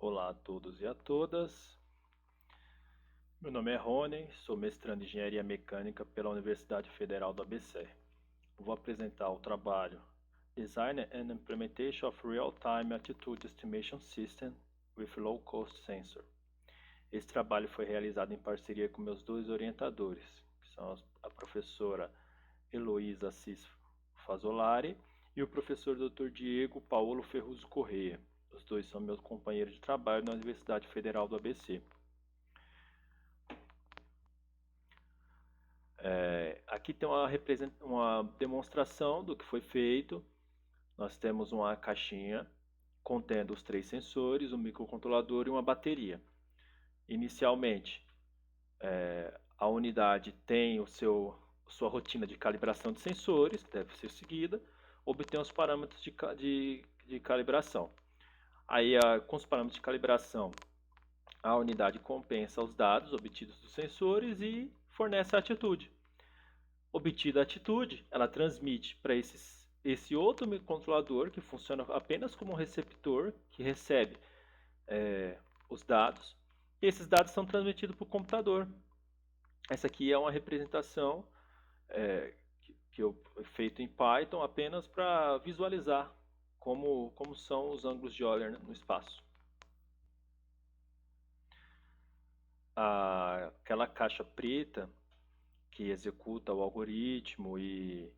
Olá a todos e a todas. Meu nome é Rony, sou mestrando em Engenharia Mecânica pela Universidade Federal do ABC. Vou apresentar o trabalho Design and Implementation of Real-Time Altitude Estimation System with Low Cost Sensor. Esse trabalho foi realizado em parceria com meus dois orientadores, que são a professora Heloísa Assis Fazolari e o professor Dr. Diego Paulo Ferruzzo Correia. Os dois são meus companheiros de trabalho na Universidade Federal do ABC. Aqui tem uma demonstração do que foi feito. Nós temos uma caixinha contendo os 3 sensores, um microcontrolador e uma bateria. Inicialmente, a unidade tem sua rotina de calibração de sensores, que deve ser seguida, obtém os parâmetros de calibração. Aí, com os parâmetros de calibração, a unidade compensa os dados obtidos dos sensores e fornece a atitude. Obtida a atitude, ela transmite para esse outro microcontrolador que funciona apenas como um receptor que recebe os dados. E esses dados são transmitidos para o computador. Essa aqui é uma representação que eu feito em Python apenas para visualizar como são os ângulos de Euler no espaço. Aquela caixa preta que executa o algoritmo e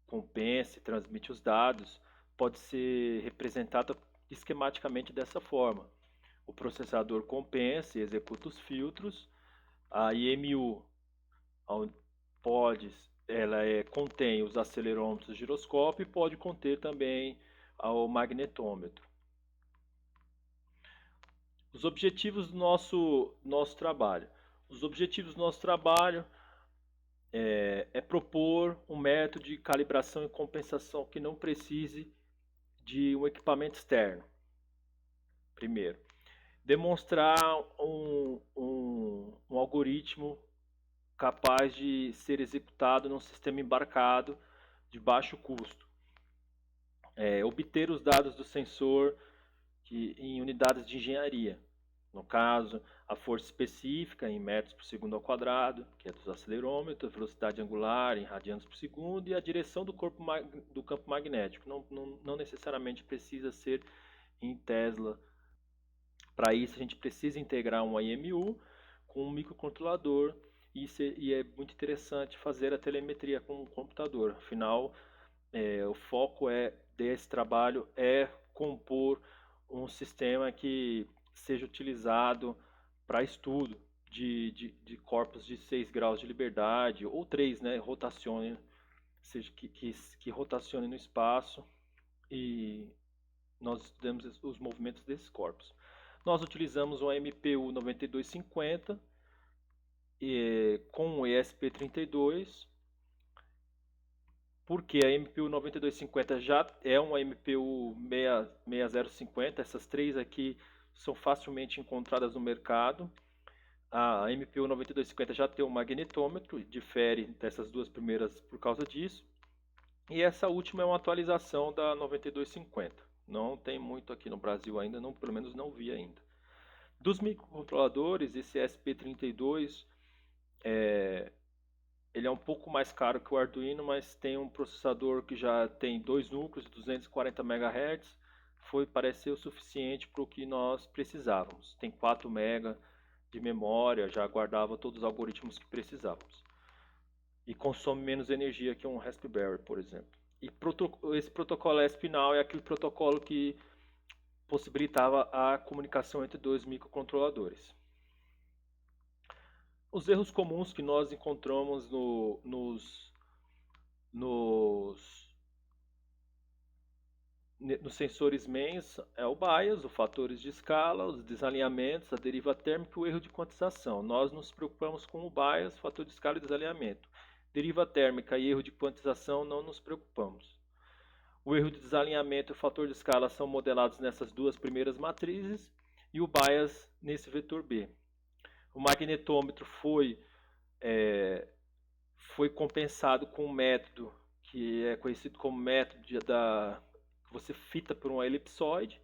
compensa e transmite os dados, pode ser representada esquematicamente dessa forma. O processador compensa e executa os filtros, a IMU contém os acelerômetros de giroscópio e pode conter também o magnetômetro. Os objetivos do nosso trabalho. Os objetivos do nosso trabalho é propor um método de calibração e compensação que não precise de um equipamento externo. Primeiro, demonstrar um algoritmo capaz de ser executado num sistema embarcado de baixo custo. Obter os dados do sensor em unidades de engenharia. No caso, a força específica em metros por segundo ao quadrado, que é dos acelerômetros, a velocidade angular em radianos por segundo e a direção do campo magnético. Não necessariamente precisa ser em Tesla. Para isso, a gente precisa integrar um IMU com um microcontrolador e é muito interessante fazer a telemetria com o computador. Afinal, o foco desse trabalho é compor um sistema que seja utilizado para estudo de corpos de 6 graus de liberdade ou 3, né, que rotacione no espaço e nós estudamos os movimentos desses corpos. Nós utilizamos o MPU 9250 com o ESP32, porque a MPU 9250 já é uma MPU 6050, essas três aqui são facilmente encontradas no mercado. A MPU 9250 já tem um magnetômetro, difere dessas duas primeiras por causa disso. E essa última é uma atualização da 9250. Não tem muito aqui no Brasil ainda, pelo menos não vi ainda. Dos microcontroladores, esse SP32 ele é um pouco mais caro que o Arduino, mas tem um processador que já tem 2 núcleos de 240 MHz. Parece ser o suficiente para o que nós precisávamos. Tem 4 MB de memória, já guardava todos os algoritmos que precisávamos. E consome menos energia que um Raspberry, por exemplo. E esse protocolo ESP-NOW é aquele protocolo que possibilitava a comunicação entre dois microcontroladores. Os erros comuns que nós encontramos nos sensores MEMS é o bias, os fatores de escala, os desalinhamentos, a deriva térmica e o erro de quantização. Nós nos preocupamos com o bias, fator de escala e desalinhamento. Deriva térmica e erro de quantização não nos preocupamos. O erro de desalinhamento e o fator de escala são modelados nessas duas primeiras matrizes e o bias nesse vetor B. O magnetômetro foi compensado com um método que é conhecido como método que você fita por uma elipsoide.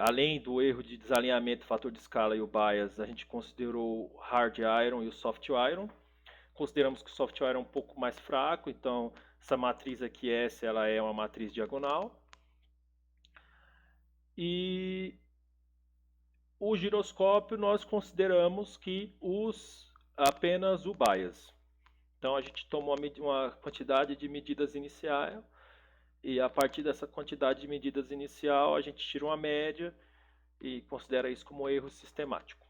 Além do erro de desalinhamento, fator de escala e o bias, a gente considerou o hard iron e o soft iron. Consideramos que o soft iron é um pouco mais fraco, então essa matriz aqui, S, ela é uma matriz diagonal. E o giroscópio nós consideramos que apenas o bias. Então a gente tomou uma quantidade de medidas iniciais e a partir dessa quantidade de medidas inicial a gente tira uma média e considera isso como erro sistemático.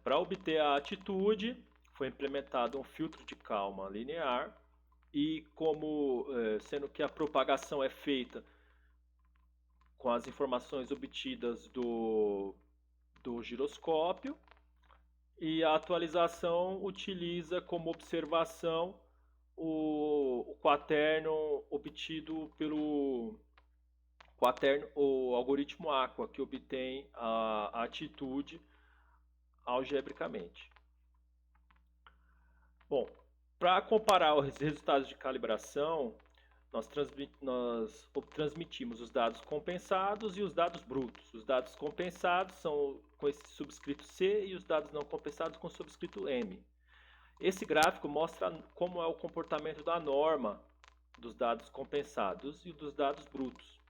Para obter a atitude, foi implementado um filtro de calma linear e sendo que a propagação é feita com as informações obtidas do giroscópio e a atualização utiliza como observação o quaterno obtido pelo o algoritmo Aqua, que obtém a atitude algebricamente. Bom, para comparar os resultados de calibração, nós transmitimos os dados compensados e os dados brutos. Os dados compensados são com esse subscrito C e os dados não compensados com o subscrito M. Esse gráfico mostra como é o comportamento da norma dos dados compensados e dos dados brutos.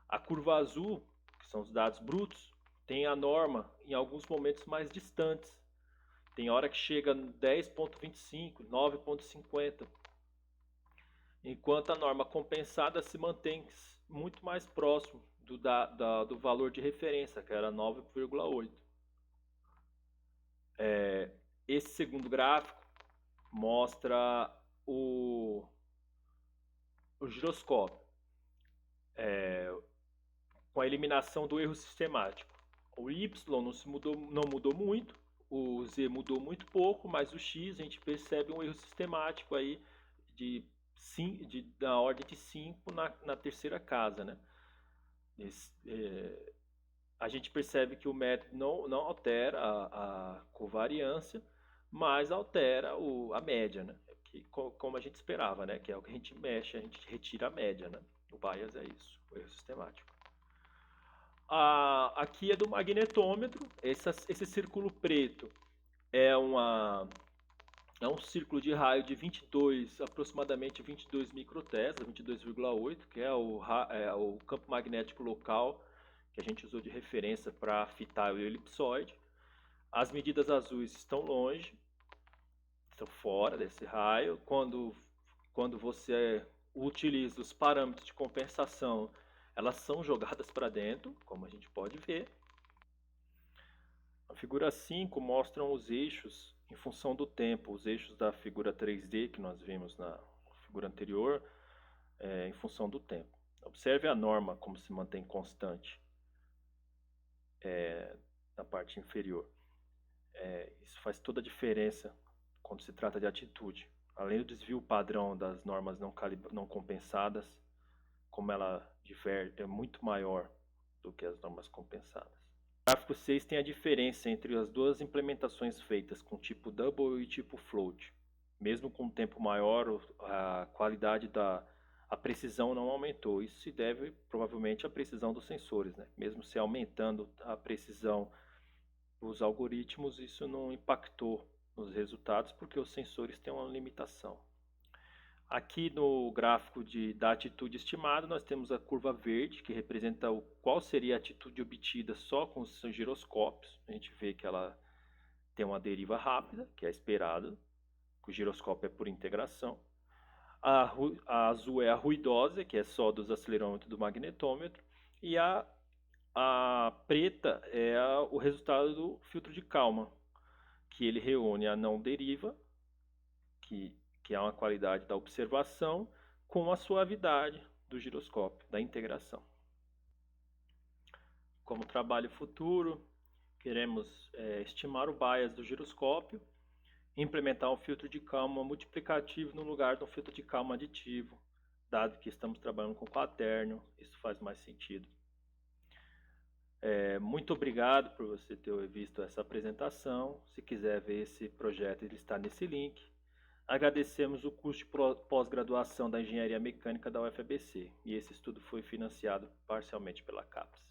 A curva azul, que são os dados brutos, tem a norma em alguns momentos mais distantes. Tem hora que chega a 10,25, 9,50. Enquanto a norma compensada se mantém muito mais próximo do valor de referência, que era 9,8. Esse segundo gráfico mostra o giroscópio, com a eliminação do erro sistemático. O Y não mudou muito, o Z mudou muito pouco, mas o X a gente percebe um erro sistemático aí da ordem de 5 na terceira casa, né? A gente percebe que o método não altera a covariância, mas altera a média, né? Como a gente esperava, né? Que é o que a gente mexe, a gente retira a média, né? O bias é isso, o erro sistemático. Aqui é do magnetômetro. Esse círculo preto é um círculo de raio de aproximadamente 22 microtesla, 22,8, que é o campo magnético local que a gente usou de referência para fitar o elipsoide. As medidas azuis estão longe, estão fora desse raio. Quando você utiliza os parâmetros de compensação, elas são jogadas para dentro, como a gente pode ver. A figura 5 mostra os eixos em função do tempo, os eixos da figura 3D que nós vimos na figura anterior, em função do tempo. Observe a norma como se mantém constante na parte inferior. Isso faz toda a diferença quando se trata de atitude. Além do desvio padrão das normas não compensadas, como ela é muito maior do que as normas compensadas. O gráfico 6 tem a diferença entre as duas implementações feitas com tipo double e tipo float. Mesmo com um tempo maior, a qualidade a precisão não aumentou. Isso se deve provavelmente à precisão dos sensores, né? Mesmo se aumentando a precisão dos algoritmos, isso não impactou nos resultados porque os sensores têm uma limitação. Aqui no gráfico da atitude estimada, nós temos a curva verde, que representa qual seria a atitude obtida só com os giroscópios. A gente vê que ela tem uma deriva rápida, que é esperado, que o giroscópio é por integração. A azul é a ruidosa, que é só dos acelerômetros do magnetômetro. E a preta é o resultado do filtro de Kalman, que ele reúne a não deriva, que é uma qualidade da observação, com a suavidade do giroscópio, da integração. Como trabalho futuro, queremos estimar o bias do giroscópio, implementar um filtro de Kalman multiplicativo no lugar de um filtro de Kalman aditivo, dado que estamos trabalhando com quaterno, isso faz mais sentido. Muito obrigado por você ter visto essa apresentação. Se quiser ver esse projeto, ele está nesse link. Agradecemos o curso de pós-graduação da Engenharia Mecânica da UFABC, e esse estudo foi financiado parcialmente pela CAPES.